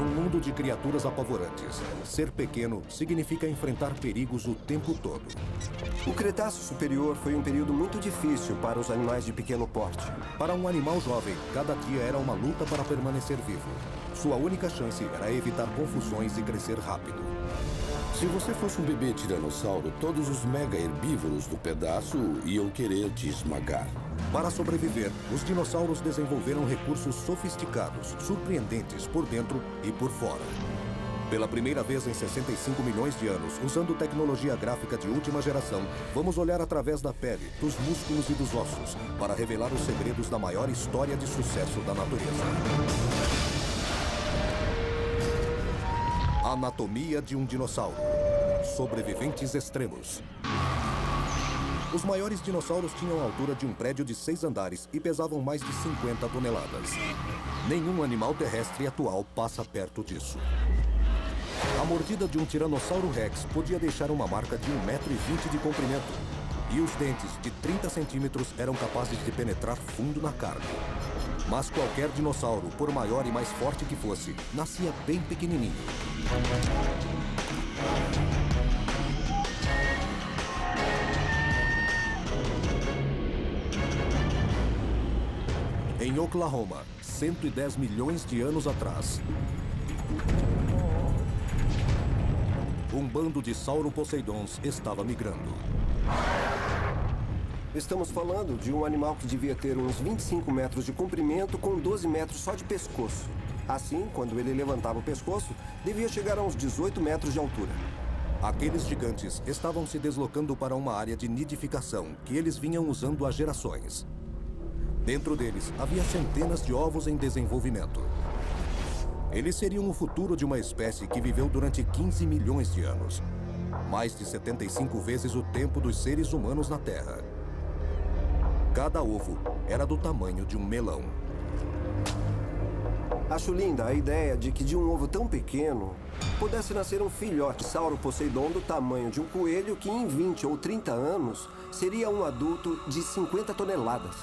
Num mundo de criaturas apavorantes, ser pequeno significa enfrentar perigos o tempo todo. O Cretáceo Superior foi um período muito difícil para os animais de pequeno porte. Para um animal jovem, cada dia era uma luta para permanecer vivo. Sua única chance era evitar confusões e crescer rápido. Se você fosse um bebê tiranossauro, todos os mega herbívoros do pedaço iam querer te esmagar. Para sobreviver, os dinossauros desenvolveram recursos sofisticados, surpreendentes por dentro e por fora. Pela primeira vez em 65 milhões de anos, usando tecnologia gráfica de última geração, vamos olhar através da pele, dos músculos e dos ossos, para revelar os segredos da maior história de sucesso da natureza. Anatomia de um dinossauro. Sobreviventes extremos. Os maiores dinossauros tinham a altura de um prédio de 6 andares e pesavam mais de 50 toneladas. Nenhum animal terrestre atual passa perto disso. A mordida de um Tiranossauro Rex podia deixar uma marca de 1,20 m de comprimento. E os dentes de 30 centímetros eram capazes de penetrar fundo na carne. Mas qualquer dinossauro, por maior e mais forte que fosse, nascia bem pequenininho. Em Oklahoma, 110 milhões de anos atrás, um bando de sauroposeidons estava migrando. Estamos falando de um animal que devia ter uns 25 metros de comprimento com 12 metros só de pescoço. Assim, quando ele levantava o pescoço, devia chegar a uns 18 metros de altura. Aqueles gigantes estavam se deslocando para uma área de nidificação que eles vinham usando há gerações. Dentro deles, havia centenas de ovos em desenvolvimento. Eles seriam o futuro de uma espécie que viveu durante 15 milhões de anos. Mais de 75 vezes o tempo dos seres humanos na Terra. Cada ovo era do tamanho de um melão. Acho linda a ideia de que de um ovo tão pequeno pudesse nascer um filhote sauroposeidon do tamanho de um coelho que em 20 ou 30 anos seria um adulto de 50 toneladas.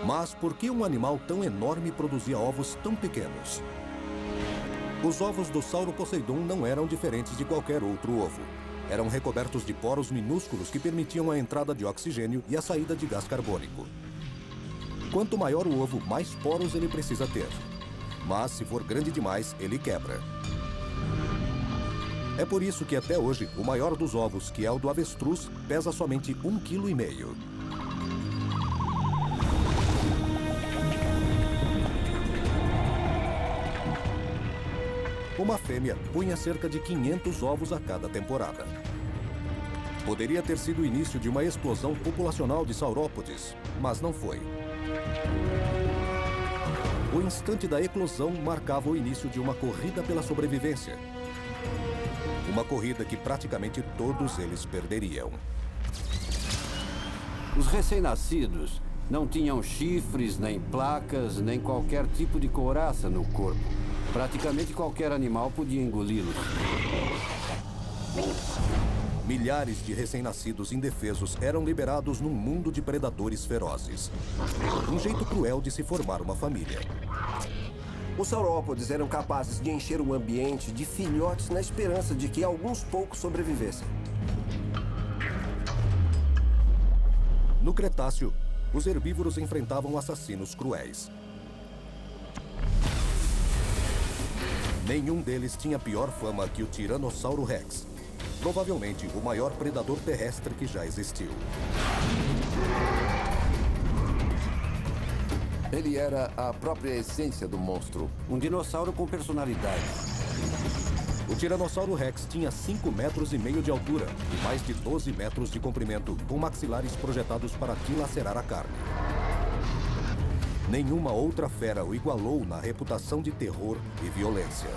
Mas por que um animal tão enorme produzia ovos tão pequenos? Os ovos do Sauroposeidon não eram diferentes de qualquer outro ovo. Eram recobertos de poros minúsculos que permitiam a entrada de oxigênio e a saída de gás carbônico. Quanto maior o ovo, mais poros ele precisa ter. Mas se for grande demais, ele quebra. É por isso que até hoje, o maior dos ovos, que é o do avestruz, pesa somente 1,5 kg. Uma fêmea punha cerca de 500 ovos a cada temporada. Poderia ter sido o início de uma explosão populacional de saurópodes, mas não foi. O instante da eclosão marcava o início de uma corrida pela sobrevivência. Uma corrida que praticamente todos eles perderiam. Os recém-nascidos não tinham chifres, nem placas, nem qualquer tipo de couraça no corpo. Praticamente qualquer animal podia engoli-los. Milhares de recém-nascidos indefesos eram liberados num mundo de predadores ferozes. Um jeito cruel de se formar uma família. Os saurópodes eram capazes de encher o ambiente de filhotes na esperança de que alguns poucos sobrevivessem. No Cretáceo, os herbívoros enfrentavam assassinos cruéis. Nenhum deles tinha pior fama que o Tiranossauro Rex. Provavelmente o maior predador terrestre que já existiu. Ele era a própria essência do monstro. Um dinossauro com personalidade. O Tiranossauro Rex tinha 5,5 metros de altura e mais de 12 metros de comprimento, com maxilares projetados para dilacerar a carne. Nenhuma outra fera o igualou na reputação de terror e violência.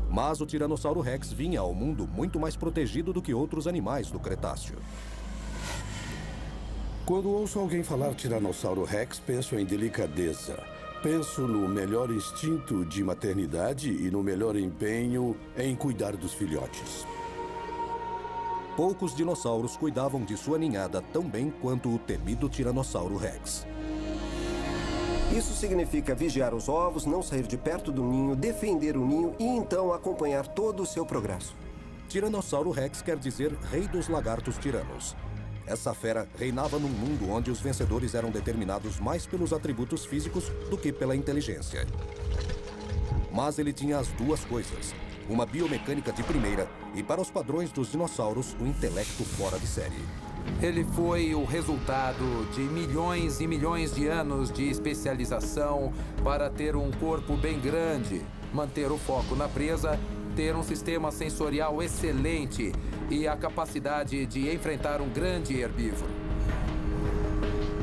Mas o Tiranossauro Rex vinha ao mundo muito mais protegido do que outros animais do Cretáceo. Quando ouço alguém falar Tiranossauro Rex, penso em delicadeza. Penso no melhor instinto de maternidade e no melhor empenho em cuidar dos filhotes. Poucos dinossauros cuidavam de sua ninhada tão bem quanto o temido Tiranossauro Rex. Isso significa vigiar os ovos, não sair de perto do ninho, defender o ninho e então acompanhar todo o seu progresso. Tiranossauro Rex quer dizer Rei dos Lagartos Tiranos. Essa fera reinava num mundo onde os vencedores eram determinados mais pelos atributos físicos do que pela inteligência. Mas ele tinha as duas coisas: uma biomecânica de primeira e, para os padrões dos dinossauros, um intelecto fora de série. Ele foi o resultado de milhões e milhões de anos de especialização para ter um corpo bem grande, manter o foco na presa, ter um sistema sensorial excelente e a capacidade de enfrentar um grande herbívoro.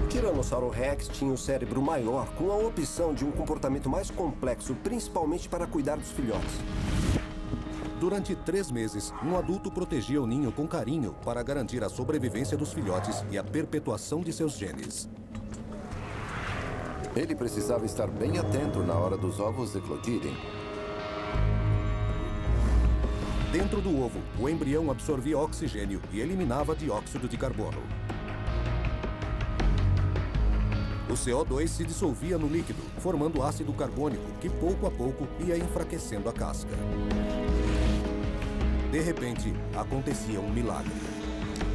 O Tiranossauro Rex tinha o cérebro maior, com a opção de um comportamento mais complexo, principalmente para cuidar dos filhotes. Durante 3 meses, um adulto protegia o ninho com carinho para garantir a sobrevivência dos filhotes e a perpetuação de seus genes. Ele precisava estar bem atento na hora dos ovos eclodirem. Dentro do ovo, o embrião absorvia oxigênio e eliminava dióxido de carbono. O CO2 se dissolvia no líquido, formando ácido carbônico, que pouco a pouco ia enfraquecendo a casca. De repente, acontecia um milagre.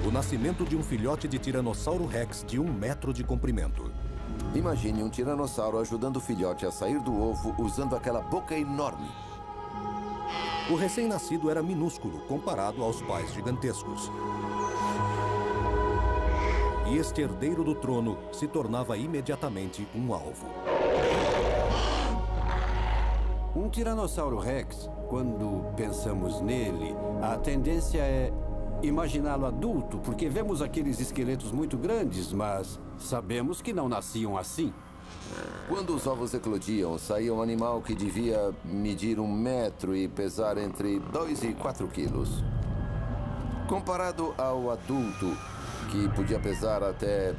O nascimento de um filhote de Tiranossauro Rex de 1 metro de comprimento. Imagine um tiranossauro ajudando o filhote a sair do ovo usando aquela boca enorme. O recém-nascido era minúsculo comparado aos pais gigantescos. E este herdeiro do trono se tornava imediatamente um alvo. Um Tiranossauro Rex, quando pensamos nele, a tendência é imaginá-lo adulto, porque vemos aqueles esqueletos muito grandes, mas sabemos que não nasciam assim. Quando os ovos eclodiam, saía um animal que devia medir 1 metro e pesar entre 2 e 4 quilos. Comparado ao adulto, que podia pesar até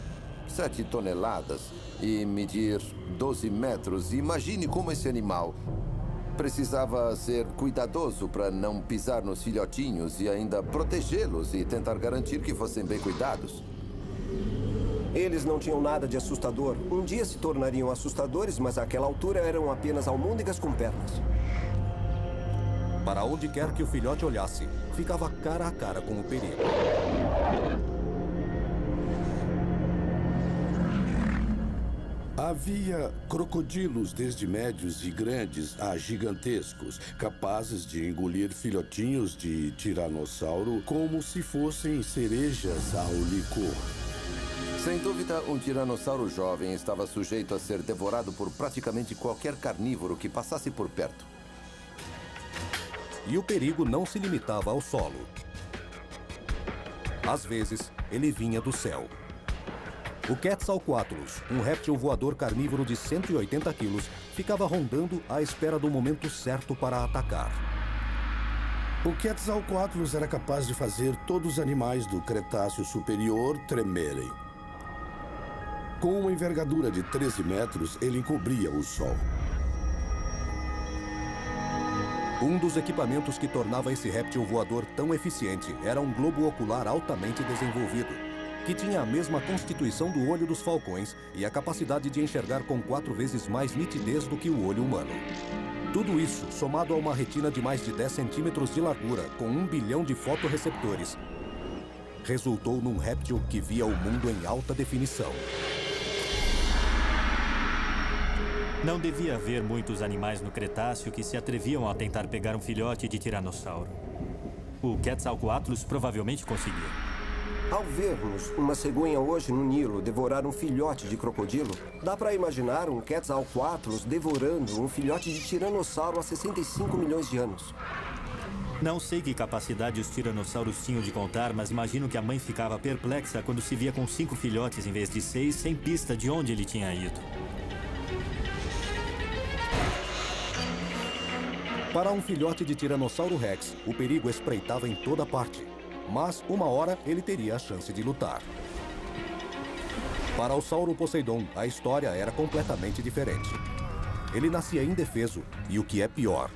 7 toneladas e medir 12 metros, imagine como esse animal precisava ser cuidadoso para não pisar nos filhotinhos e ainda protegê-los e tentar garantir que fossem bem cuidados. Eles não tinham nada de assustador. Um dia se tornariam assustadores, mas àquela altura eram apenas almôndegas com pernas. Para onde quer que o filhote olhasse, ficava cara a cara com o perigo. Havia crocodilos desde médios e grandes a gigantescos, capazes de engolir filhotinhos de tiranossauro como se fossem cerejas ao licor. Sem dúvida, um tiranossauro jovem estava sujeito a ser devorado por praticamente qualquer carnívoro que passasse por perto. E o perigo não se limitava ao solo. Às vezes, ele vinha do céu. O Quetzalcoatlus, um réptil voador carnívoro de 180 quilos, ficava rondando à espera do momento certo para atacar. O Quetzalcoatlus era capaz de fazer todos os animais do Cretáceo Superior tremerem. Com uma envergadura de 13 metros, ele encobria o Sol. Um dos equipamentos que tornava esse réptil voador tão eficiente era um globo ocular altamente desenvolvido, que tinha a mesma constituição do olho dos falcões e a capacidade de enxergar com 4 vezes mais nitidez do que o olho humano. Tudo isso, somado a uma retina de mais de 10 centímetros de largura, com 1 bilhão de fotorreceptores, resultou num réptil que via o mundo em alta definição. Não devia haver muitos animais no Cretáceo que se atreviam a tentar pegar um filhote de tiranossauro. O Quetzalcoatlus provavelmente conseguiu. Ao vermos uma cegonha hoje no Nilo devorar um filhote de crocodilo, dá para imaginar um Quetzalcoatlus devorando um filhote de tiranossauro há 65 milhões de anos. Não sei que capacidade os tiranossauros tinham de contar, mas imagino que a mãe ficava perplexa quando se via com 5 filhotes em vez de 6, sem pista de onde ele tinha ido. Para um filhote de Tiranossauro Rex, o perigo espreitava em toda parte. Mas, uma hora, ele teria a chance de lutar. Para o Sauro Poseidon, a história era completamente diferente. Ele nascia indefeso e, o que é pior,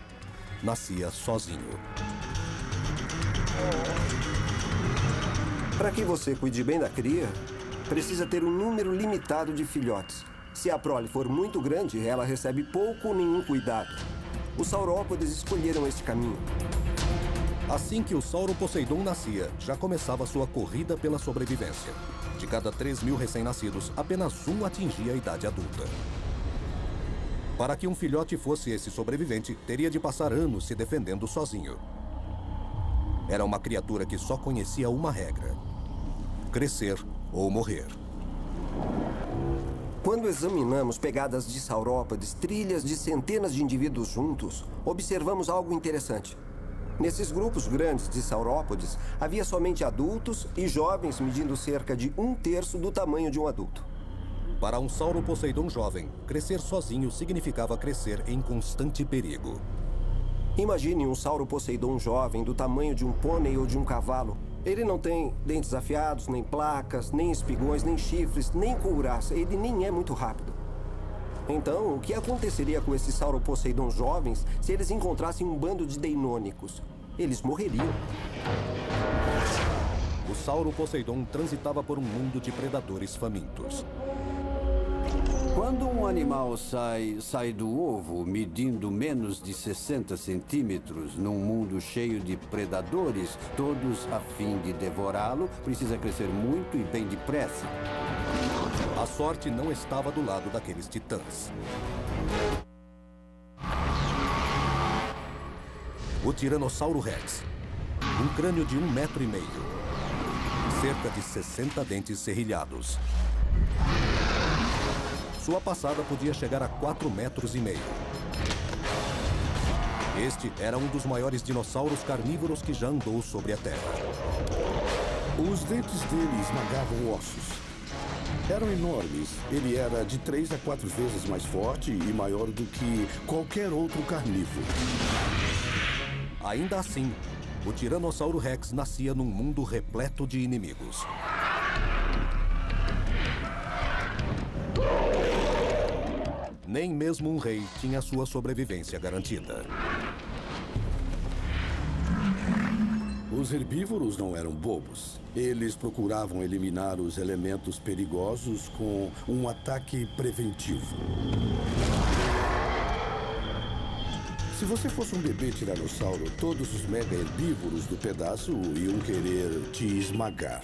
nascia sozinho. Para que você cuide bem da cria, precisa ter um número limitado de filhotes. Se a prole for muito grande, ela recebe pouco ou nenhum cuidado. Os saurópodes escolheram este caminho. Assim que o Sauro Poseidon nascia, já começava sua corrida pela sobrevivência. De cada 3.000 recém-nascidos, apenas um atingia a idade adulta. Para que um filhote fosse esse sobrevivente, teria de passar anos se defendendo sozinho. Era uma criatura que só conhecia uma regra: crescer ou morrer. Quando examinamos pegadas de saurópodes, trilhas de centenas de indivíduos juntos, observamos algo interessante. Nesses grupos grandes de saurópodes, havia somente adultos e jovens medindo cerca de 1/3 do tamanho de um adulto. Para um Sauro Poseidon jovem, crescer sozinho significava crescer em constante perigo. Imagine um Sauro Poseidon jovem do tamanho de um pônei ou de um cavalo. Ele não tem dentes afiados, nem placas, nem espigões, nem chifres, nem couraça. Ele nem é muito rápido. Então, o que aconteceria com esses Sauro Poseidon jovens se eles encontrassem um bando de deinônicos? Eles morreriam. O Sauro Poseidon transitava por um mundo de predadores famintos. Quando um animal sai do ovo medindo menos de 60 centímetros num mundo cheio de predadores, todos a fim de devorá-lo, precisa crescer muito e bem depressa. A sorte não estava do lado daqueles titãs. O Tiranossauro Rex. Um crânio de 1,5 metro. Cerca de 60 dentes serrilhados. Sua passada podia chegar a 4,5 metros. Este era um dos maiores dinossauros carnívoros que já andou sobre a Terra. Os dentes dele esmagavam ossos. Eram enormes. Ele era de 3 a 4 vezes mais forte e maior do que qualquer outro carnívoro. Ainda assim, o Tiranossauro Rex nascia num mundo repleto de inimigos. Nem mesmo um rei tinha sua sobrevivência garantida. Os herbívoros não eram bobos. Eles procuravam eliminar os elementos perigosos com um ataque preventivo. Se você fosse um bebê tiranossauro, todos os mega herbívoros do pedaço iam querer te esmagar.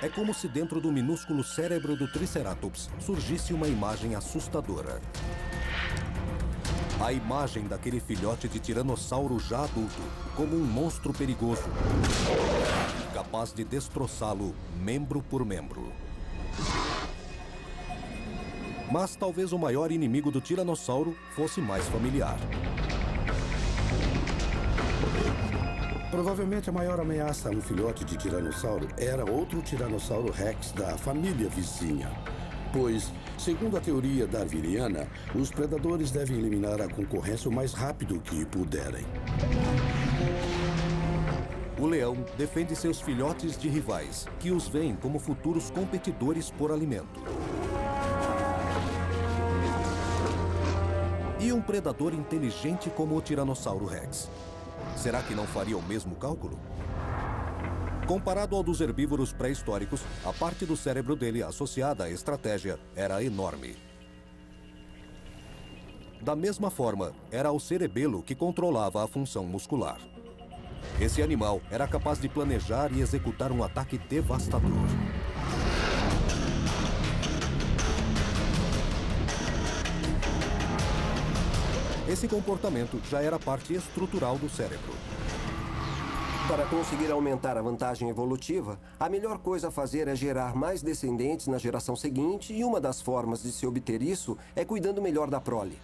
É como se dentro do minúsculo cérebro do Triceratops surgisse uma imagem assustadora. A imagem daquele filhote de tiranossauro já adulto, como um monstro perigoso, capaz de destroçá-lo membro por membro. Mas talvez o maior inimigo do tiranossauro fosse mais familiar. Provavelmente a maior ameaça a um filhote de tiranossauro era outro Tiranossauro Rex da família vizinha. Pois, segundo a teoria darwiniana, os predadores devem eliminar a concorrência o mais rápido que puderem. O leão defende seus filhotes de rivais, que os veem como futuros competidores por alimento. E um predador inteligente como o Tiranossauro Rex? Será que não faria o mesmo cálculo? Comparado ao dos herbívoros pré-históricos, a parte do cérebro dele associada à estratégia era enorme. Da mesma forma, era o cerebelo que controlava a função muscular. Esse animal era capaz de planejar e executar um ataque devastador. Esse comportamento já era parte estrutural do cérebro. Para conseguir aumentar a vantagem evolutiva, a melhor coisa a fazer é gerar mais descendentes na geração seguinte, e uma das formas de se obter isso é cuidando melhor da prole.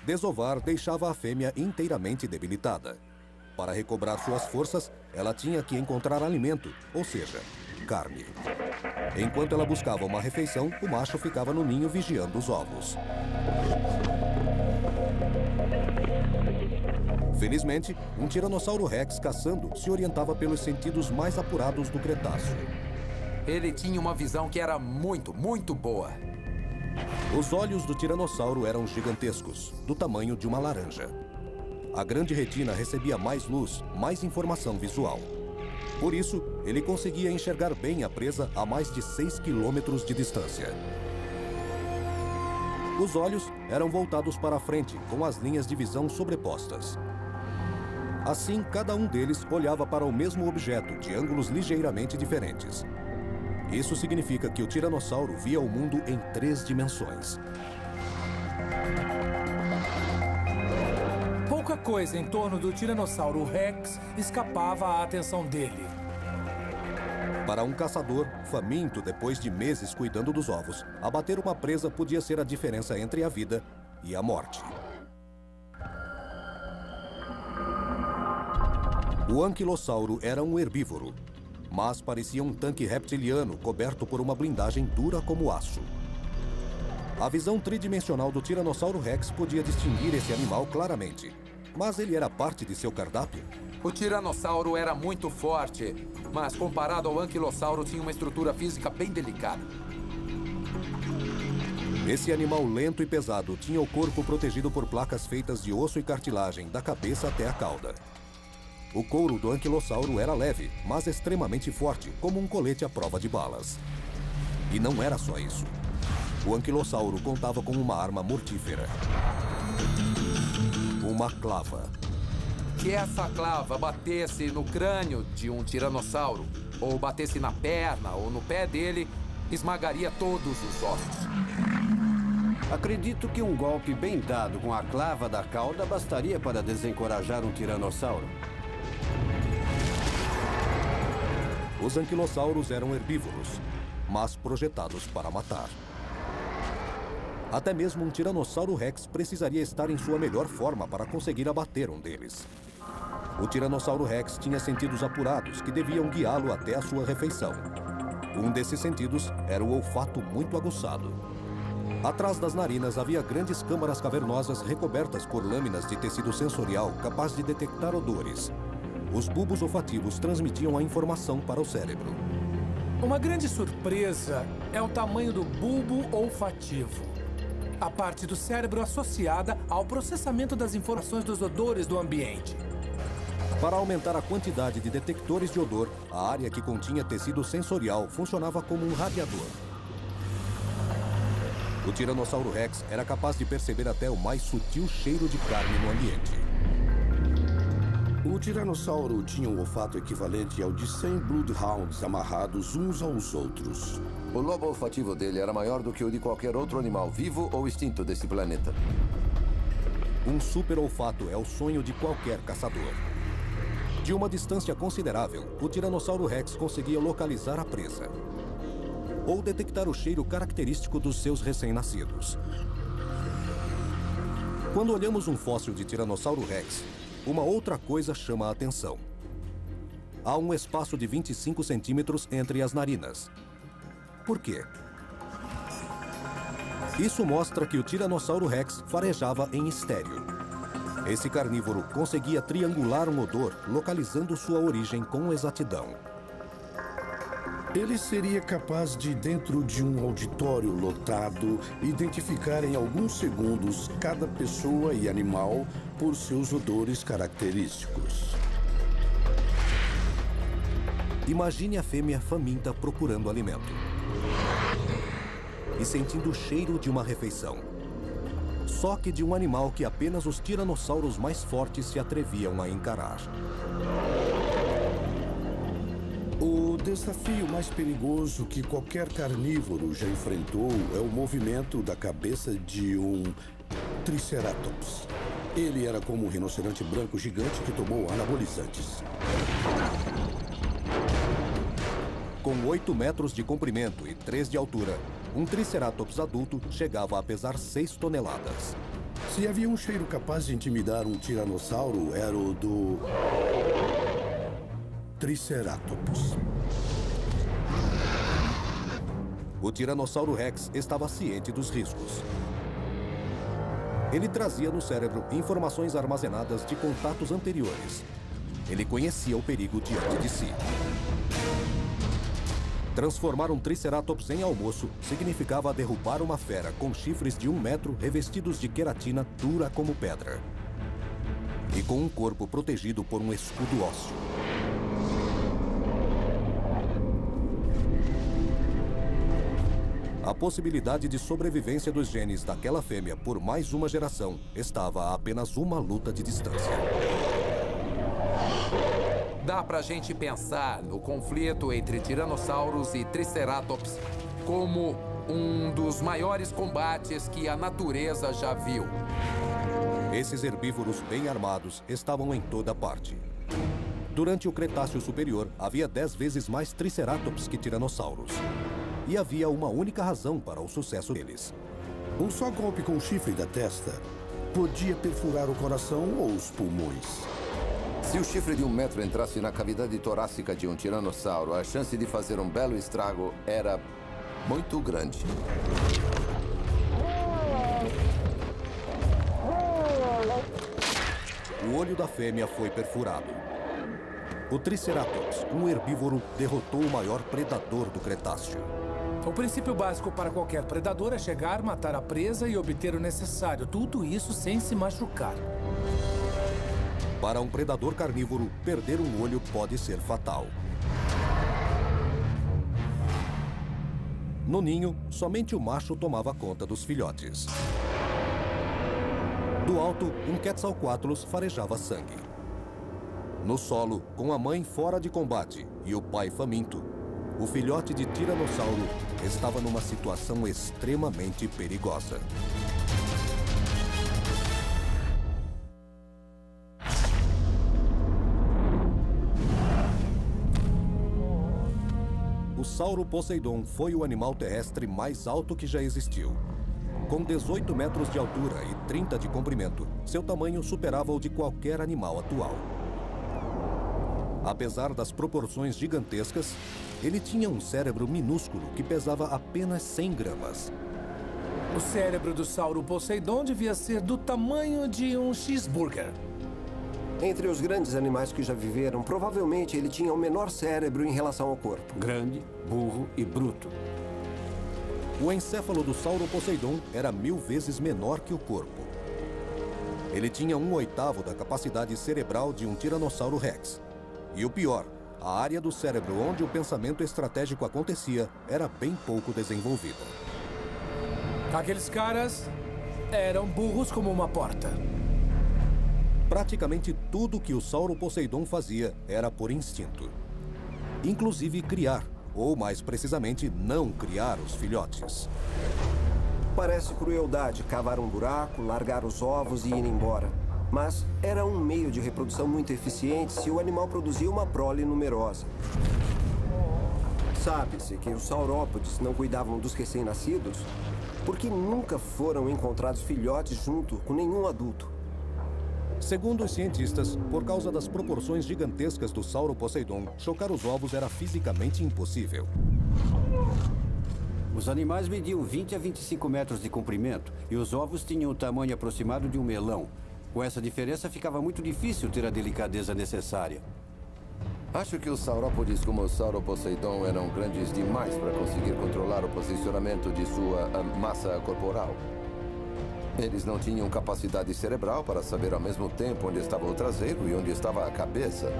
Desovar deixava a fêmea inteiramente debilitada. Para recobrar suas forças, ela tinha que encontrar alimento, ou seja, carne. Enquanto ela buscava uma refeição, o macho ficava no ninho vigiando os ovos. Felizmente, um Tiranossauro Rex caçando se orientava pelos sentidos mais apurados do Cretáceo. Ele tinha uma visão que era muito, muito boa. Os olhos do Tiranossauro eram gigantescos, do tamanho de uma laranja. A grande retina recebia mais luz, mais informação visual. Por isso, ele conseguia enxergar bem a presa a mais de 6 quilômetros de distância. Os olhos eram voltados para a frente, com as linhas de visão sobrepostas. Assim, cada um deles olhava para o mesmo objeto, de ângulos ligeiramente diferentes. Isso significa que o tiranossauro via o mundo em 3 dimensões. Pouca coisa em torno do Tiranossauro Rex escapava à atenção dele. Para um caçador, faminto depois de meses cuidando dos ovos, abater uma presa podia ser a diferença entre a vida e a morte. O anquilossauro era um herbívoro, mas parecia um tanque reptiliano coberto por uma blindagem dura como aço. A visão tridimensional do Tiranossauro Rex podia distinguir esse animal claramente, mas ele era parte de seu cardápio. O tiranossauro era muito forte, mas comparado ao anquilossauro tinha uma estrutura física bem delicada. Esse animal lento e pesado tinha o corpo protegido por placas feitas de osso e cartilagem, da cabeça até a cauda. O couro do anquilossauro era leve, mas extremamente forte, como um colete à prova de balas. E não era só isso. O anquilossauro contava com uma arma mortífera. Uma clava. Se essa clava batesse no crânio de um tiranossauro, ou batesse na perna ou no pé dele, esmagaria todos os ossos. Acredito que um golpe bem dado com a clava da cauda bastaria para desencorajar um tiranossauro. Os anquilossauros eram herbívoros, mas projetados para matar. Até mesmo um Tiranossauro Rex precisaria estar em sua melhor forma para conseguir abater um deles. O Tiranossauro Rex tinha sentidos apurados que deviam guiá-lo até a sua refeição. Um desses sentidos era o olfato muito aguçado. Atrás das narinas havia grandes câmaras cavernosas recobertas por lâminas de tecido sensorial capaz de detectar odores. Os bulbos olfativos transmitiam a informação para o cérebro. Uma grande surpresa é o tamanho do bulbo olfativo. A parte do cérebro associada ao processamento das informações dos odores do ambiente. Para aumentar a quantidade de detectores de odor, a área que continha tecido sensorial funcionava como um radiador. O Tiranossauro Rex era capaz de perceber até o mais sutil cheiro de carne no ambiente. O tiranossauro tinha um olfato equivalente ao de 100 bloodhounds amarrados uns aos outros. O lobo olfativo dele era maior do que o de qualquer outro animal vivo ou extinto desse planeta. Um super olfato é o sonho de qualquer caçador. De uma distância considerável, o Tiranossauro Rex conseguia localizar a presa ou detectar o cheiro característico dos seus recém-nascidos. Quando olhamos um fóssil de Tiranossauro Rex, uma outra coisa chama a atenção. Há um espaço de 25 centímetros entre as narinas. Por quê? Isso mostra que o Tiranossauro Rex farejava em estéreo. Esse carnívoro conseguia triangular um odor, localizando sua origem com exatidão. Ele seria capaz de, dentro de um auditório lotado, identificar em alguns segundos cada pessoa e animal por seus odores característicos. Imagine a fêmea faminta procurando alimento e sentindo o cheiro de uma refeição. Só que de um animal que apenas os tiranossauros mais fortes se atreviam a encarar. O desafio mais perigoso que qualquer carnívoro já enfrentou é o movimento da cabeça de um Triceratops. Ele era como um rinoceronte branco gigante que tomou anabolizantes. Com 8 metros de comprimento e 3 de altura, um Triceratops adulto chegava a pesar 6 toneladas. Se havia um cheiro capaz de intimidar um tiranossauro, era o do Triceratops. O Tiranossauro Rex estava ciente dos riscos. Ele trazia no cérebro informações armazenadas de contatos anteriores. Ele conhecia o perigo diante de si. Transformar um Triceratops em almoço significava derrubar uma fera com chifres de 1 metro revestidos de queratina dura como pedra. E com um corpo protegido por um escudo ósseo. A possibilidade de sobrevivência dos genes daquela fêmea por mais uma geração estava a apenas uma luta de distância. Dá pra gente pensar no conflito entre tiranossauros e triceratops como um dos maiores combates que a natureza já viu. Esses herbívoros bem armados estavam em toda parte. Durante o Cretáceo Superior, havia 10 vezes mais triceratops que tiranossauros. E havia uma única razão para o sucesso deles. Um só golpe com o chifre da testa podia perfurar o coração ou os pulmões. Se o chifre de 1 metro entrasse na cavidade torácica de um tiranossauro, a chance de fazer um belo estrago era muito grande. O olho da fêmea foi perfurado. O Triceratops, um herbívoro, derrotou o maior predador do Cretáceo. O princípio básico para qualquer predador é chegar, matar a presa e obter o necessário. Tudo isso sem se machucar. Para um predador carnívoro, perder um olho pode ser fatal. No ninho, somente o macho tomava conta dos filhotes. Do alto, um Quetzalcoatlus farejava sangue. No solo, com a mãe fora de combate e o pai faminto, o filhote de tiranossauro estava numa situação extremamente perigosa. O Sauro Poseidon foi o animal terrestre mais alto que já existiu. Com 18 metros de altura e 30 de comprimento, seu tamanho superava o de qualquer animal atual. Apesar das proporções gigantescas, ele tinha um cérebro minúsculo que pesava apenas 100 gramas. O cérebro do Sauro Poseidon devia ser do tamanho de um cheeseburger. Entre os grandes animais que já viveram, provavelmente ele tinha o menor cérebro em relação ao corpo. Grande, burro e bruto. O encéfalo do Sauro Poseidon era 1000 vezes menor que o corpo. Ele tinha 1/8 da capacidade cerebral de um Tiranossauro Rex. E o pior, a área do cérebro onde o pensamento estratégico acontecia era bem pouco desenvolvida. Aqueles caras eram burros como uma porta. Praticamente tudo que o Sauro Poseidon fazia era por instinto. Inclusive criar, ou mais precisamente, não criar os filhotes. Parece crueldade cavar um buraco, largar os ovos e ir embora. Mas era um meio de reprodução muito eficiente se o animal produzia uma prole numerosa. Sabe-se que os saurópodes não cuidavam dos recém-nascidos porque nunca foram encontrados filhotes junto com nenhum adulto. Segundo os cientistas, por causa das proporções gigantescas do Sauro Poseidon, chocar os ovos era fisicamente impossível. Os animais mediam 20 a 25 metros de comprimento e os ovos tinham o tamanho aproximado de um melão. Com essa diferença, ficava muito difícil ter a delicadeza necessária. Acho que os saurópodes como o Sauro Poseidon eram grandes demais para conseguir controlar o posicionamento de sua massa corporal. Eles não tinham capacidade cerebral para saber ao mesmo tempo onde estava o traseiro e onde estava a cabeça.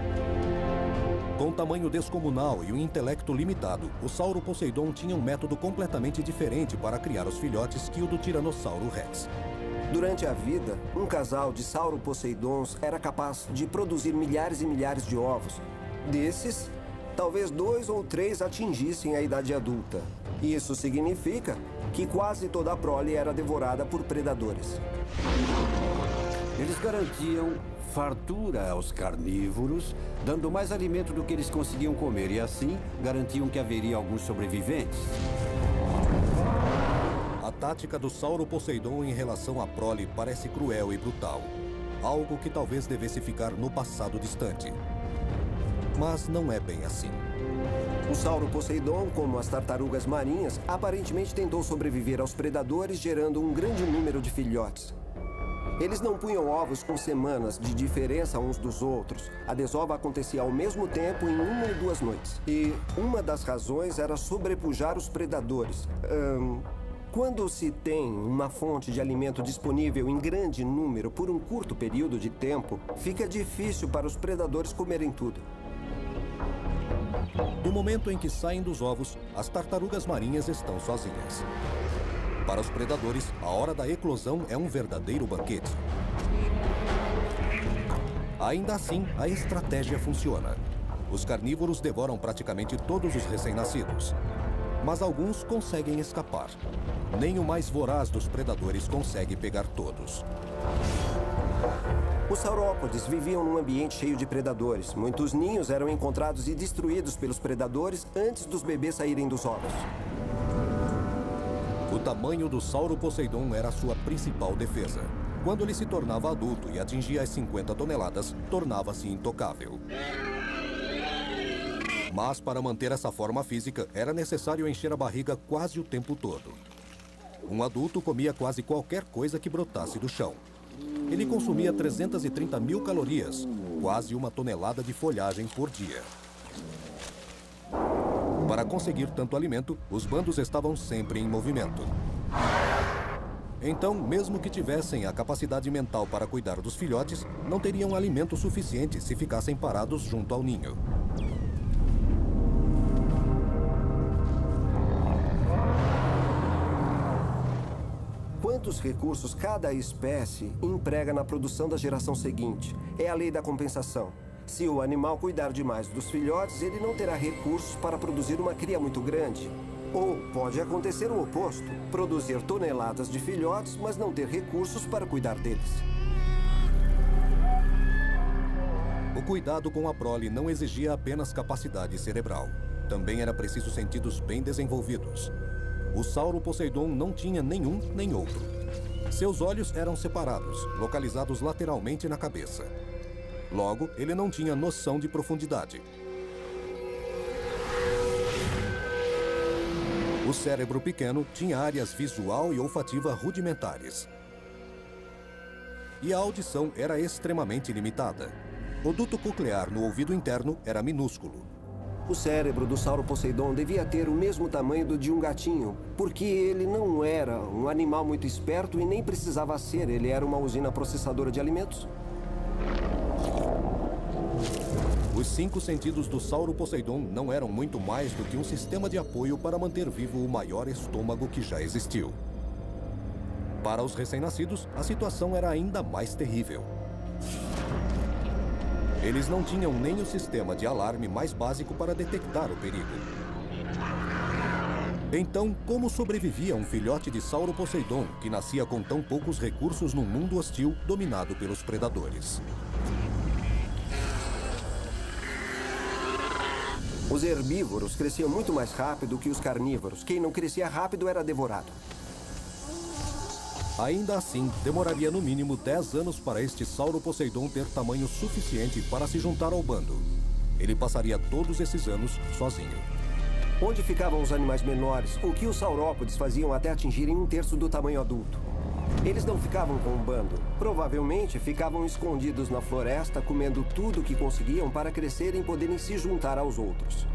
Com tamanho descomunal e um intelecto limitado, o Sauro Poseidon tinha um método completamente diferente para criar os filhotes que o do Tiranossauro Rex. Durante a vida, um casal de Sauro Poseidons era capaz de produzir milhares e milhares de ovos. Desses, talvez 2 ou 3 atingissem a idade adulta. Isso significa que quase toda a prole era devorada por predadores. Eles garantiam fartura aos carnívoros, dando mais alimento do que eles conseguiam comer, e assim garantiam que haveria alguns sobreviventes. A tática do Sauro Poseidon em relação à prole parece cruel e brutal. Algo que talvez devesse ficar no passado distante. Mas não é bem assim. O Sauro Poseidon, como as tartarugas marinhas, aparentemente tentou sobreviver aos predadores, gerando um grande número de filhotes. Eles não punham ovos com semanas de diferença uns dos outros. A desova acontecia ao mesmo tempo em 1 ou 2 noites. E uma das razões era sobrepujar os predadores. Quando se tem uma fonte de alimento disponível em grande número por um curto período de tempo, fica difícil para os predadores comerem tudo. No momento em que saem dos ovos, as tartarugas marinhas estão sozinhas. Para os predadores, a hora da eclosão é um verdadeiro banquete. Ainda assim, a estratégia funciona. Os carnívoros devoram praticamente todos os recém-nascidos. Mas alguns conseguem escapar. Nem o mais voraz dos predadores consegue pegar todos. Os saurópodes viviam num ambiente cheio de predadores. Muitos ninhos eram encontrados e destruídos pelos predadores antes dos bebês saírem dos ovos. O tamanho do Sauroposeidon era sua principal defesa. Quando ele se tornava adulto e atingia as 50 toneladas, tornava-se intocável. Mas para manter essa forma física, era necessário encher a barriga quase o tempo todo. Um adulto comia quase qualquer coisa que brotasse do chão. Ele consumia 330 mil calorias, quase 1 tonelada de folhagem por dia. Para conseguir tanto alimento, os bandos estavam sempre em movimento. Então, mesmo que tivessem a capacidade mental para cuidar dos filhotes, não teriam alimento suficiente se ficassem parados junto ao ninho. Quantos recursos cada espécie emprega na produção da geração seguinte? É a lei da compensação. Se o animal cuidar demais dos filhotes, ele não terá recursos para produzir uma cria muito grande. Ou pode acontecer o oposto, produzir toneladas de filhotes, mas não ter recursos para cuidar deles. O cuidado com a prole não exigia apenas capacidade cerebral. Também era preciso sentidos bem desenvolvidos. O Sauroposeidon não tinha nenhum nem outro. Seus olhos eram separados, localizados lateralmente na cabeça. Logo, ele não tinha noção de profundidade. O cérebro pequeno tinha áreas visual e olfativa rudimentares. E a audição era extremamente limitada. O duto coclear no ouvido interno era minúsculo. O cérebro do Sauroposeidon devia ter o mesmo tamanho do de um gatinho, porque ele não era um animal muito esperto e nem precisava ser. Ele era uma usina processadora de alimentos. Os 5 sentidos do Sauroposeidon não eram muito mais do que um sistema de apoio para manter vivo o maior estômago que já existiu. Para os recém-nascidos, a situação era ainda mais terrível. Eles não tinham nem o sistema de alarme mais básico para detectar o perigo. Então, como sobrevivia um filhote de Sauroposeidon que nascia com tão poucos recursos num mundo hostil dominado pelos predadores? Os herbívoros cresciam muito mais rápido que os carnívoros. Quem não crescia rápido era devorado. Ainda assim, demoraria no mínimo 10 anos para este Sauroposeidon ter tamanho suficiente para se juntar ao bando. Ele passaria todos esses anos sozinho. Onde ficavam os animais menores? O que os saurópodes faziam até atingirem 1/3 do tamanho adulto? Eles não ficavam com um bando. Provavelmente ficavam escondidos na floresta, comendo tudo o que conseguiam para crescerem e poderem se juntar aos outros.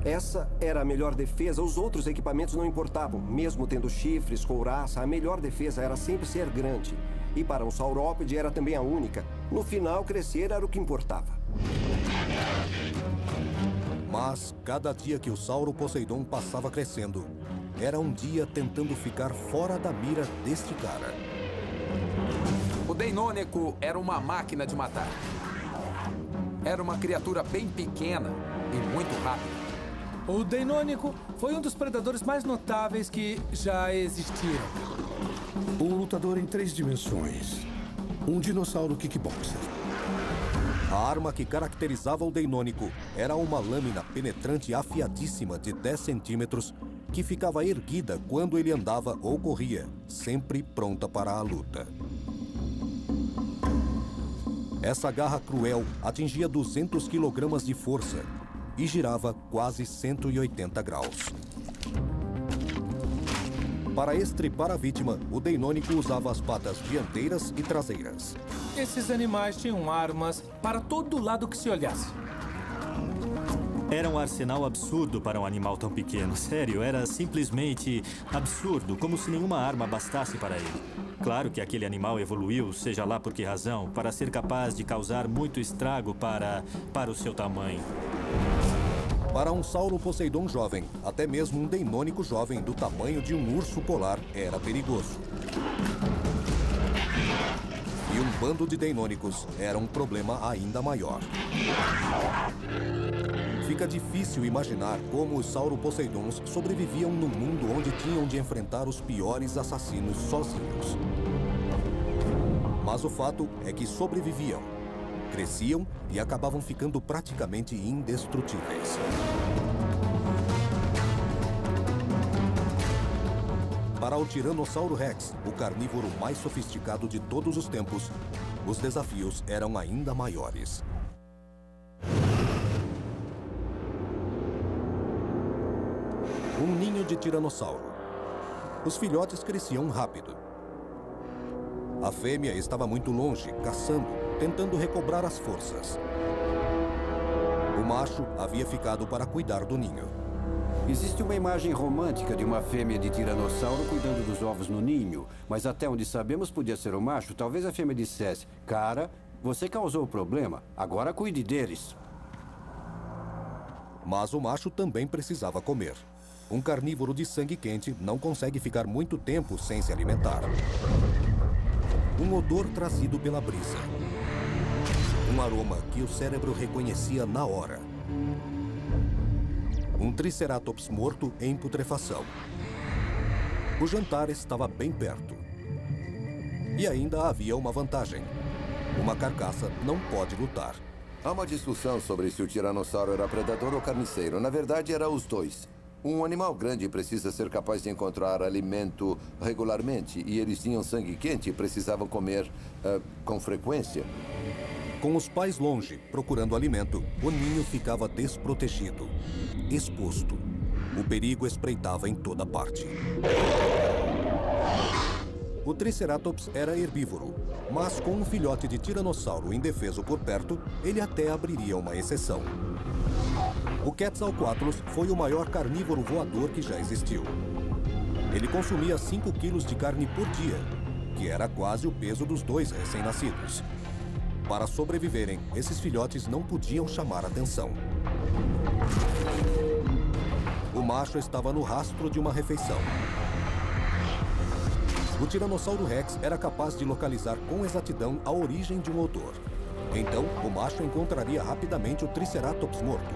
Essa era a melhor defesa. Os outros equipamentos não importavam. Mesmo tendo chifres, couraça, a melhor defesa era sempre ser grande. E para um saurópode era também a única. No final, crescer era o que importava. Mas, cada dia que o Sauroposeidon passava crescendo, era um dia tentando ficar fora da mira deste cara. O Deinônico era uma máquina de matar. Era uma criatura bem pequena e muito rápida. O Deinônico foi um dos predadores mais notáveis que já existiram. Um lutador em 3 dimensões. Um dinossauro kickboxer. A arma que caracterizava o Deinônico era uma lâmina penetrante afiadíssima de 10 centímetros que ficava erguida quando ele andava ou corria, sempre pronta para a luta. Essa garra cruel atingia 200 quilogramas de força e girava quase 180 graus. Para estripar a vítima, o Deinônico usava as patas dianteiras e traseiras. Esses animais tinham armas para todo lado que se olhasse. Era um arsenal absurdo para um animal tão pequeno. Sério, era simplesmente absurdo, como se nenhuma arma bastasse para ele. Claro que aquele animal evoluiu, seja lá por que razão, para ser capaz de causar muito estrago para o seu tamanho. Para um Sauroposeidon jovem, até mesmo um Deinônico jovem do tamanho de um urso polar era perigoso. E um bando de Deinônicos era um problema ainda maior. Fica difícil imaginar como os Sauroposeidons sobreviviam num mundo onde tinham de enfrentar os piores assassinos sozinhos. Mas o fato é que sobreviviam, cresciam e acabavam ficando praticamente indestrutíveis. Para o Tiranossauro Rex, o carnívoro mais sofisticado de todos os tempos, os desafios eram ainda maiores. Um ninho de tiranossauro. Os filhotes cresciam rápido. A fêmea estava muito longe, caçando, tentando recobrar as forças. O macho havia ficado para cuidar do ninho. Existe uma imagem romântica de uma fêmea de tiranossauro cuidando dos ovos no ninho. Mas até onde sabemos podia ser o macho. Talvez a fêmea dissesse: cara, você causou o problema, agora cuide deles. Mas o macho também precisava comer. Um carnívoro de sangue quente não consegue ficar muito tempo sem se alimentar. Um odor trazido pela brisa. Um aroma que o cérebro reconhecia na hora. Um Triceratops morto em putrefação. O jantar estava bem perto. E ainda havia uma vantagem. Uma carcaça não pode lutar. Há uma discussão sobre se o tiranossauro era predador ou carniceiro. Na verdade, era os dois. Um animal grande precisa ser capaz de encontrar alimento regularmente. E eles tinham sangue quente e precisavam comer com frequência. Com os pais longe, procurando alimento, o ninho ficava desprotegido, exposto. O perigo espreitava em toda parte. O Triceratops era herbívoro, mas com um filhote de tiranossauro indefeso por perto, ele até abriria uma exceção. O Quetzalcoatlus foi o maior carnívoro voador que já existiu. Ele consumia 5 quilos de carne por dia, que era quase o peso dos 2 recém-nascidos. Para sobreviverem, esses filhotes não podiam chamar atenção. O macho estava no rastro de uma refeição. O Tiranossauro Rex era capaz de localizar com exatidão a origem de um odor. Então, o macho encontraria rapidamente o Triceratops morto.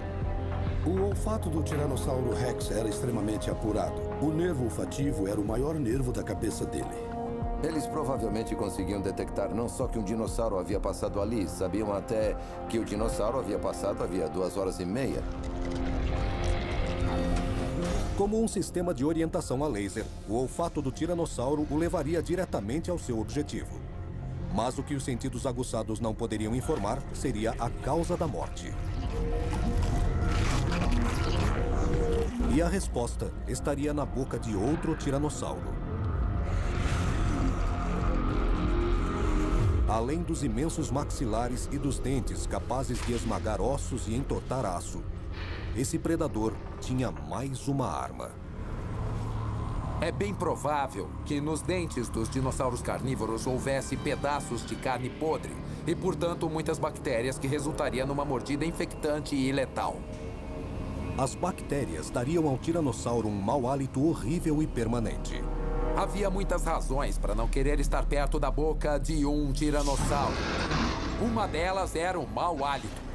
O olfato do Tiranossauro Rex era extremamente apurado. O nervo olfativo era o maior nervo da cabeça dele. Eles provavelmente conseguiam detectar não só que um dinossauro havia passado ali, sabiam até que o dinossauro havia passado havia 2h30. Como um sistema de orientação a laser, o olfato do tiranossauro o levaria diretamente ao seu objetivo. Mas o que os sentidos aguçados não poderiam informar seria a causa da morte. E a resposta estaria na boca de outro tiranossauro. Além dos imensos maxilares e dos dentes capazes de esmagar ossos e entortar aço, esse predador tinha mais uma arma. É bem provável que nos dentes dos dinossauros carnívoros houvesse pedaços de carne podre e, portanto, muitas bactérias que resultariam numa mordida infectante e letal. As bactérias dariam ao tiranossauro um mau hálito horrível e permanente. Havia muitas razões para não querer estar perto da boca de um tiranossauro. Uma delas era o mau hálito.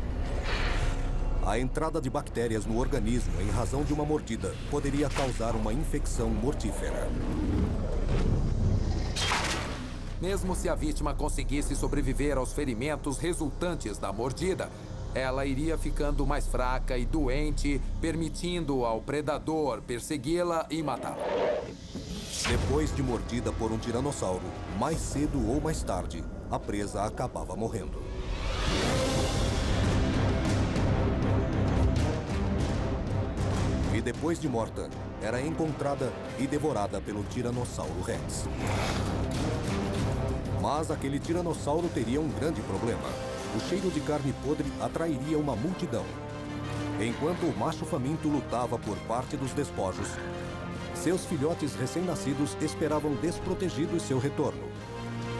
A entrada de bactérias no organismo em razão de uma mordida poderia causar uma infecção mortífera. Mesmo se a vítima conseguisse sobreviver aos ferimentos resultantes da mordida, ela iria ficando mais fraca e doente, permitindo ao predador persegui-la e matá-la. Depois de mordida por um tiranossauro, mais cedo ou mais tarde, a presa acabava morrendo. E depois de morta, era encontrada e devorada pelo Tiranossauro Rex. Mas aquele tiranossauro teria um grande problema. O cheiro de carne podre atrairia uma multidão. Enquanto o macho faminto lutava por parte dos despojos, seus filhotes recém-nascidos esperavam desprotegidos seu retorno.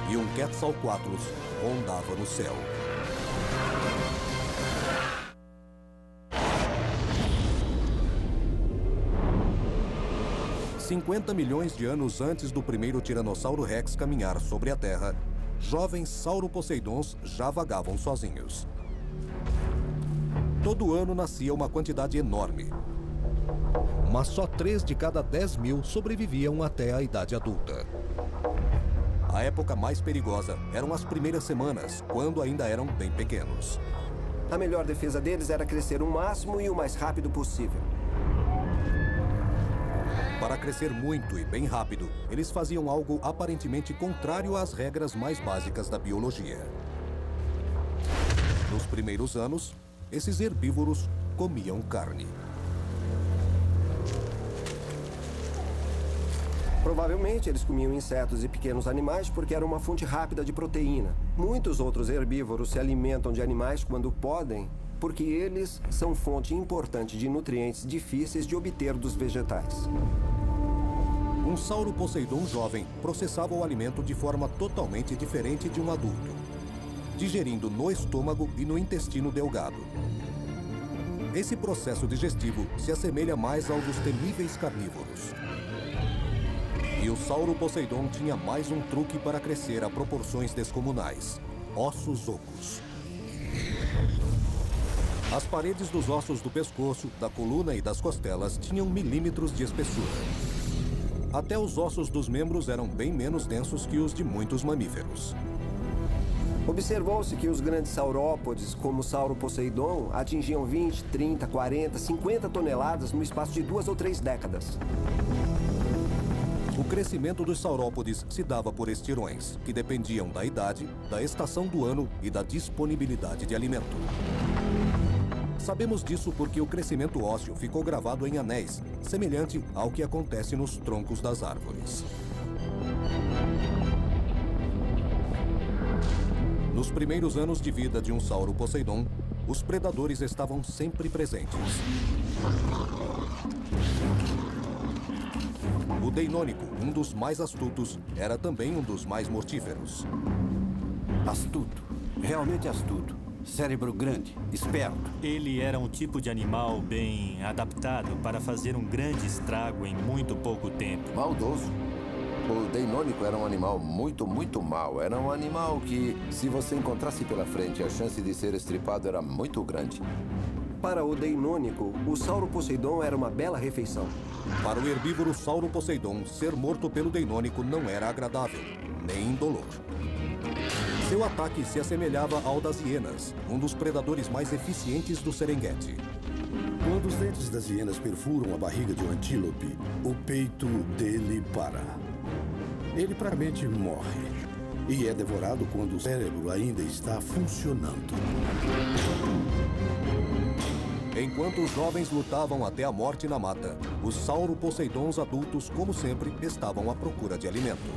E um Quetzalcoatlus rondava no céu. 50 milhões de anos antes do primeiro Tiranossauro Rex caminhar sobre a Terra, jovens sauroposeidons já vagavam sozinhos. Todo ano nascia uma quantidade enorme. Mas só 3 de cada 10 mil sobreviviam até a idade adulta. A época mais perigosa eram as primeiras semanas, quando ainda eram bem pequenos. A melhor defesa deles era crescer o máximo e o mais rápido possível. Para crescer muito e bem rápido, eles faziam algo aparentemente contrário às regras mais básicas da biologia. Nos primeiros anos, esses herbívoros comiam carne. Provavelmente eles comiam insetos e pequenos animais porque era uma fonte rápida de proteína. Muitos outros herbívoros se alimentam de animais quando podem, porque eles são fonte importante de nutrientes difíceis de obter dos vegetais. Um sauroposeidon jovem processava o alimento de forma totalmente diferente de um adulto, digerindo no estômago e no intestino delgado. Esse processo digestivo se assemelha mais ao dos temíveis carnívoros. E o sauroposeidon tinha mais um truque para crescer a proporções descomunais: ossos ocos. As paredes dos ossos do pescoço, da coluna e das costelas tinham milímetros de espessura. Até os ossos dos membros eram bem menos densos que os de muitos mamíferos. Observou-se que os grandes saurópodes, como o sauroposeidon, atingiam 20, 30, 40, 50 toneladas no espaço de 2 ou 3 décadas. O crescimento dos saurópodes se dava por estirões, que dependiam da idade, da estação do ano e da disponibilidade de alimento. Sabemos disso porque o crescimento ósseo ficou gravado em anéis, semelhante ao que acontece nos troncos das árvores. Nos primeiros anos de vida de um sauroposeidon, os predadores estavam sempre presentes. O deinônico, um dos mais astutos, era também um dos mais mortíferos. Astuto. Realmente astuto. Cérebro grande, esperto. Ele era um tipo de animal bem adaptado para fazer um grande estrago em muito pouco tempo. Maldoso. O deinônico era um animal muito mau. Era um animal que, se você encontrasse pela frente, a chance de ser estripado era muito grande. Para o deinônico, o sauroposeidon era uma bela refeição. Para o herbívoro sauroposeidon, ser morto pelo deinônico não era agradável, nem indolor. Seu ataque se assemelhava ao das hienas, um dos predadores mais eficientes do Serengeti. Quando os dentes das hienas perfuram a barriga de um antílope, o peito dele para. Ele praticamente morre. E é devorado quando o cérebro ainda está funcionando. Enquanto os jovens lutavam até a morte na mata, os sauroposeidons adultos, como sempre, estavam à procura de alimento.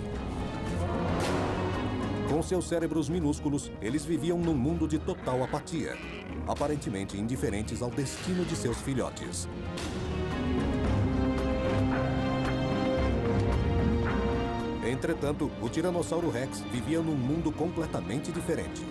Com seus cérebros minúsculos, eles viviam num mundo de total apatia, aparentemente indiferentes ao destino de seus filhotes. Entretanto, o Tiranossauro Rex vivia num mundo completamente diferente.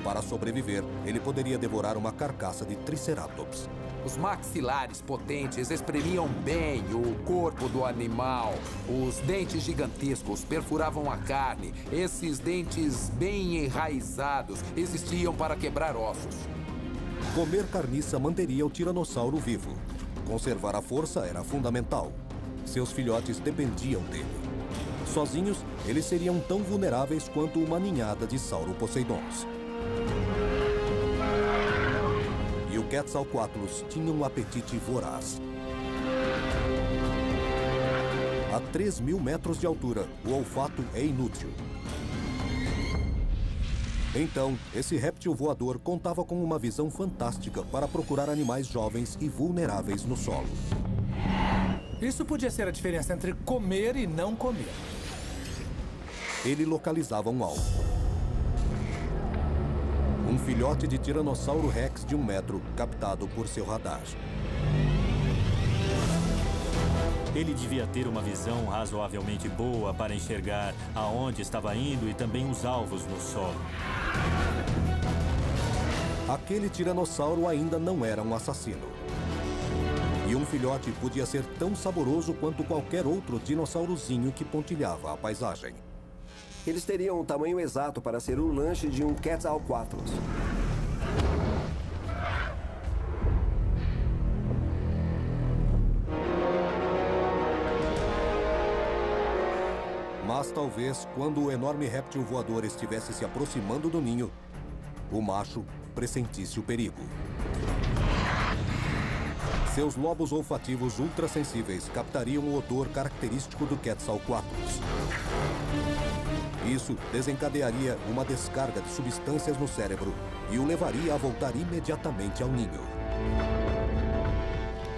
Para sobreviver, ele poderia devorar uma carcaça de Triceratops. Os maxilares potentes espremiam bem o corpo do animal. Os dentes gigantescos perfuravam a carne. Esses dentes bem enraizados existiam para quebrar ossos. Comer carniça manteria o tiranossauro vivo. Conservar a força era fundamental. Seus filhotes dependiam dele. Sozinhos, eles seriam tão vulneráveis quanto uma ninhada de sauroposeidons. E o Quetzalcoatlus tinha um apetite voraz. A 3.000 metros de altura, o olfato é inútil. Então, esse réptil voador contava com uma visão fantástica para procurar animais jovens e vulneráveis no solo. Isso podia ser a diferença entre comer e não comer. Ele localizava um alvo. Um filhote de Tiranossauro Rex de 1 metro, captado por seu radar. Ele devia ter uma visão razoavelmente boa para enxergar aonde estava indo e também os alvos no solo. Aquele tiranossauro ainda não era um assassino. E um filhote podia ser tão saboroso quanto qualquer outro dinossaurozinho que pontilhava a paisagem. Eles teriam o tamanho exato para ser um lanche de um Quetzalcoatlus. Mas talvez, quando o enorme réptil voador estivesse se aproximando do ninho, o macho pressentisse o perigo. Seus lobos olfativos ultrassensíveis captariam o odor característico do Quetzalcoatlus. Isso desencadearia uma descarga de substâncias no cérebro e o levaria a voltar imediatamente ao ninho.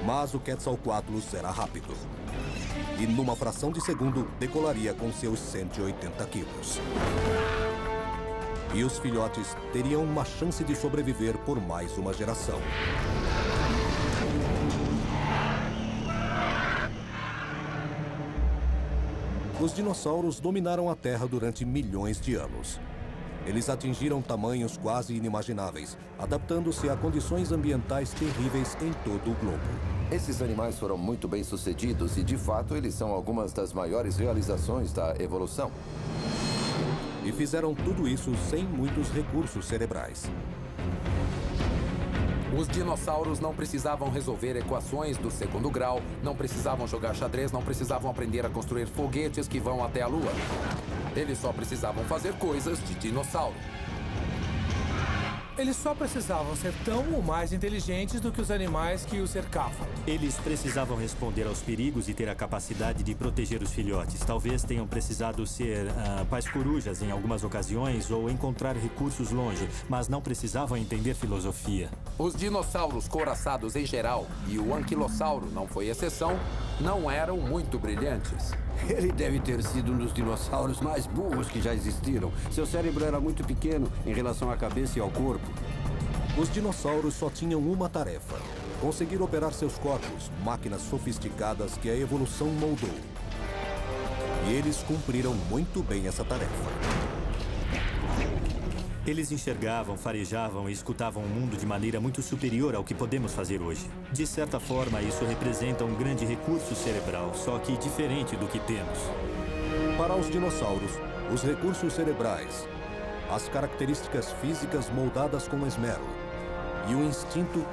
Mas o Quetzalcoatlus era rápido. E numa fração de segundo, decolaria com seus 180 quilos. E os filhotes teriam uma chance de sobreviver por mais uma geração. Os dinossauros dominaram a Terra durante milhões de anos. Eles atingiram tamanhos quase inimagináveis, adaptando-se a condições ambientais terríveis em todo o globo. Esses animais foram muito bem-sucedidos e, de fato, eles são algumas das maiores realizações da evolução. E fizeram tudo isso sem muitos recursos cerebrais. Os dinossauros não precisavam resolver equações do segundo grau, não precisavam jogar xadrez, não precisavam aprender a construir foguetes que vão até a Lua. Eles só precisavam fazer coisas de dinossauro. Eles só precisavam ser tão ou mais inteligentes do que os animais que os cercavam. Eles precisavam responder aos perigos e ter a capacidade de proteger os filhotes. Talvez tenham precisado ser pais corujas em algumas ocasiões ou encontrar recursos longe, mas não precisavam entender filosofia. Os dinossauros couraçados em geral, e o anquilossauro não foi exceção, não eram muito brilhantes. Ele deve ter sido um dos dinossauros mais burros que já existiram. Seu cérebro era muito pequeno em relação à cabeça e ao corpo. Os dinossauros só tinham uma tarefa: conseguir operar seus corpos, máquinas sofisticadas que a evolução moldou. E eles cumpriram muito bem essa tarefa. Eles enxergavam, farejavam e escutavam o mundo de maneira muito superior ao que podemos fazer hoje. De certa forma, isso representa um grande recurso cerebral, só que diferente do que temos. Para os dinossauros, os recursos cerebrais, as características físicas moldadas com esmero e o instinto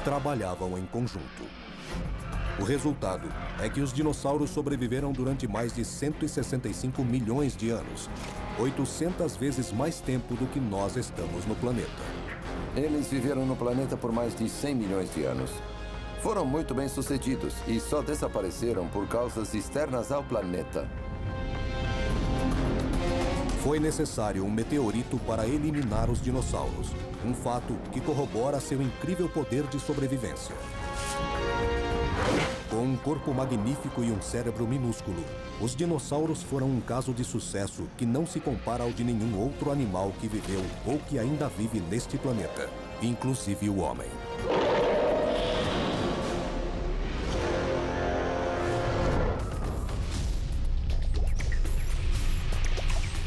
trabalhavam em conjunto. O resultado é que os dinossauros sobreviveram durante mais de 165 milhões de anos, 800 vezes mais tempo do que nós estamos no planeta. Eles viveram no planeta por mais de 100 milhões de anos. Foram muito bem-sucedidos e só desapareceram por causas externas ao planeta. Foi necessário um meteorito para eliminar os dinossauros, um fato que corrobora seu incrível poder de sobrevivência. Com um corpo magnífico e um cérebro minúsculo, os dinossauros foram um caso de sucesso que não se compara ao de nenhum outro animal que viveu ou que ainda vive neste planeta, inclusive o homem.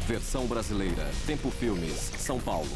Versão brasileira. Tempo Filmes, São Paulo.